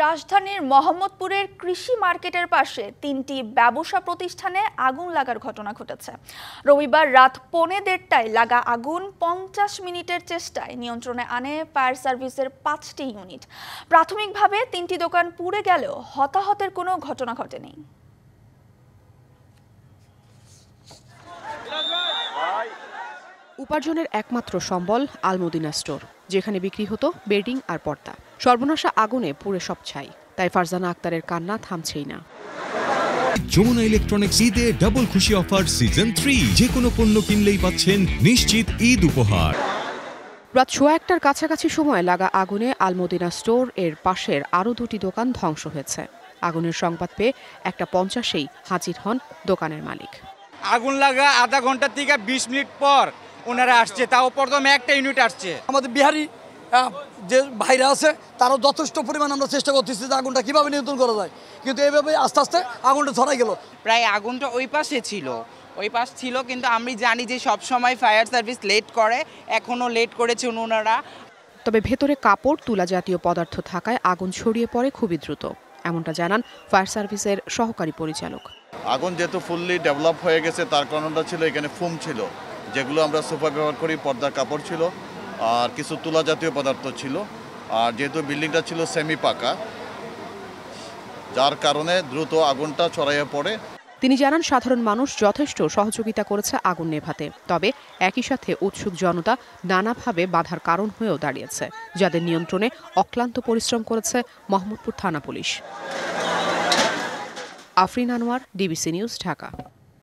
রাজধানীর মোহাম্মদপুরের কৃষি মার্কেটের পাশে ৩টি ব্যবসা প্রতিষ্ঠানে আগুন লাগার ঘটনা ঘটেছে। রবিবার রাত ১:৩০টায় লাগা আগুন ৫০ মিনিটের চেষ্টায় নিয়ন্ত্রণে আনে ফায়ার সার্ভিসের ৫টি ইউনিট। প্রাথমিকভাবে ৩টি দোকান পুড়ে গেলেও হতাহতের কোনো ঘটনা ঘটেনি। উপার্জনের একমাত্র সম্বল আলমদিনা স্টোর, যেখানে বিক্রি হতো বেডিং আর পর্দা। সর্বনাশা আগুনে পুড়ে সব ছাই, তাই ফারজানা আক্তারের কান্না থামছেই না। যমুনা ইলেকট্রনিক্স ঈদে ডাবল খুশি অফার সিজন 3, যে কোনো পণ্য কিনলেই পাচ্ছেন নিশ্চিত ঈদ উপহার। রাত ১:১টার কাছাকাছি সময় লাগা আগুনে আলমদিনা স্টোর এর পাশের আরও 2টি দোকান ধ্বংস হয়েছে। আগুনের সংবাদ পেয়ে ১:৫০-এই হাজির হন দোকানের মালিক। আগুন লাগা আধা ঘন্টা থেকে 20 মিনিট পর ওনারা আসছে, তাও প্রথমে একটা ইউনিট আসছে। আমাদের বিহারি যে ভাইরা আছে তারাও যথেষ্ট পরিমাণ আমরা চেষ্টা করতেছি যে আগুনটা কীভাবে নিয়ন্ত্রণ করা যায়, কিন্তু এইভাবে আস্তে আস্তে আগুনটা ছড়াই গেল। প্রায় আগুনটা ওই পাশে ছিল, কিন্তু আমি জানি যে সব সময় ফায়ার সার্ভিস লেট করে, এখনও লেট করেছে ওনারা। তবে ভেতরে কাপড়, তুলা জাতীয় পদার্থ থাকায় আগুন ছড়িয়ে পড়ে খুবই দ্রুত, এমনটা জানান ফায়ার সার্ভিসের সহকারী পরিচালক। আগুন যেহেতু ফুললি ডেভেলপ হয়ে গেছে, তার কারণটা ছিল এখানে ফুম ছিল, যেগুলো আমরা সোফা ব্যবহার করি, পর্দার কাপড় ছিল আর কিছু তুলা জাতীয় পদার্থ ছিল। আর যেহেতু বিল্ডিংটা ছিল সেমি পাকা, যার কারণে দ্রুত আগুনটা ছড়াইয়ে পড়ে। তিনি জানান সাধারণ মানুষ যথেষ্ট সহযোগিতা করেছে আগুন নেভাতে, তবে একই সাথে উৎসুক জনতা নানাভাবে বাধার কারণ হয়েও দাঁড়িয়েছে, যাদের নিয়ন্ত্রণে অক্লান্ত পরিশ্রম করেছে মোহাম্মদপুর থানা police. Afrin Anwar, DBC news, Dhaka.